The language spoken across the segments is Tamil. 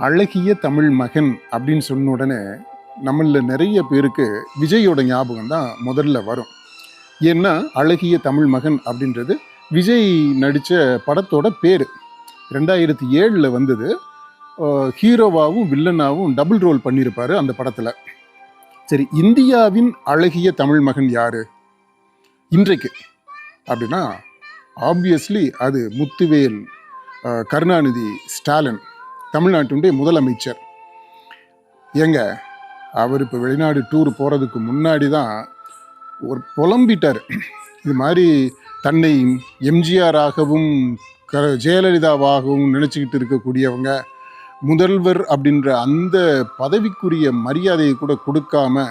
அழகிய தமிழ் மகன் அப்படின்னு சொன்ன உடனே நம்மள நிறைய பேருக்கு விஜயோட ஞாபகம் தான் முதல்ல வரும். ஏன்னா அழகிய தமிழ் மகன் அப்படின்றது விஜய் நடித்த படத்தோட பேர். 2007 வந்தது. ஹீரோவாகவும் வில்லனாகவும் டபுள் ரோல் பண்ணியிருப்பாரு அந்த படத்தில். சரி, இந்தியாவின் அழகிய தமிழ் மகன் யாரு இன்றைக்கு அப்படின்னா ஆப்வியஸ்லி அது முத்துவேல் கருணாநிதி ஸ்டாலின், தமிழ்நாட்டினுடைய முதலமைச்சர். ஏங்க, அவர் இப்போ வெளிநாடு டூர் போகிறதுக்கு முன்னாடி தான் ஒரு புலம்பிட்டார். இது மாதிரி தன்னை எம்ஜிஆராகவும் ஜெயலலிதாவாகவும் நினச்சிக்கிட்டு இருக்கக்கூடியவங்க முதல்வர் அப்படின்ற அந்த பதவிக்குரிய மரியாதையை கூட கொடுக்காம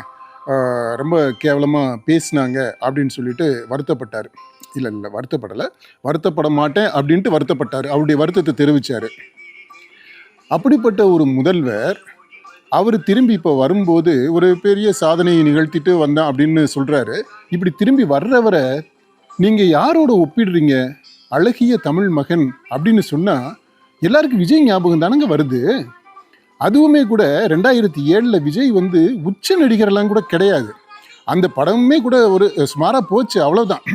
ரொம்ப கேவலமாக பேசினாங்க அப்படின்னு சொல்லிட்டு வருத்தப்பட்டார். இல்லை வருத்தப்படலை, வருத்தப்பட மாட்டேன் அப்படின்ட்டு வருத்தப்பட்டார். அவருடைய வருத்தத்தை தெரிவித்தார். அப்படிப்பட்ட ஒரு முதல்வர் அவர் திரும்பி இப்போ வரும்போது ஒரு பெரிய சாதனையை நிகழ்த்திட்டு வந்தேன் அப்படின்னு சொல்கிறாரு. இப்படி திரும்பி வர்றவரை நீங்கள் யாரோட ஒப்பிடுறீங்க? அழகிய தமிழ் மகன் அப்படின்னு சொன்னால் எல்லாருக்கும் விஜய் ஞாபகம் தானங்க வருது. அதுவுமே கூட 2007 விஜய் உச்ச நடிகரெல்லாம் கூட கிடையாது. அந்த படமே கூட ஒரு சுமாராக போச்சு, அவ்வளோதான்.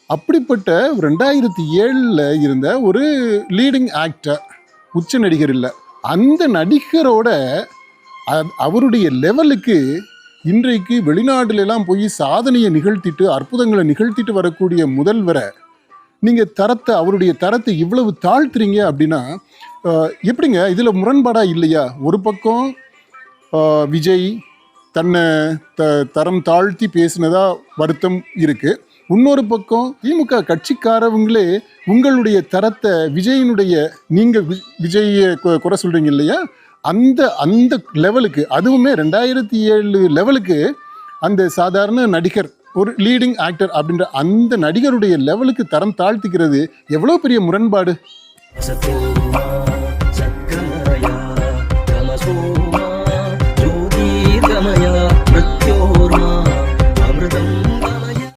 அப்படிப்பட்ட 2007 இருந்த ஒரு லீடிங் ஆக்டர், உச்ச நடிகர் இல்லை, அந்த நடிகரோட அவருடைய லெவலுக்கு இன்றைக்கு வெளிநாடுலாம் போய் சாதனையை நிகழ்த்திட்டு அற்புதங்களை நிகழ்த்திட்டு வரக்கூடிய முதல்வரை நீங்கள் அவருடைய தரத்தை இவ்வளவு தாழ்த்துறீங்க அப்படின்னா எப்படிங்க? இதில் முரண்பாடாக இல்லையா? ஒரு பக்கம் விஜய் தன்னை தரம் தாழ்த்தி பேசினதா வருத்தம் இருக்குது. இன்னொரு பக்கம் திமுக கட்சிக்காரவங்களே உங்களுடைய தரத்தை நீங்கள் விஜயை குறை சொல்கிறீங்க இல்லையா? அந்த லெவலுக்கு, அதுவுமே 2007 லெவலுக்கு அந்த சாதாரண நடிகர், ஒரு லீடிங் ஆக்டர் அப்படின்ற அந்த நடிகருடைய லெவலுக்கு தரம் தாழ்த்திக்கிறது எவ்வளோ பெரிய முரண்பாடு.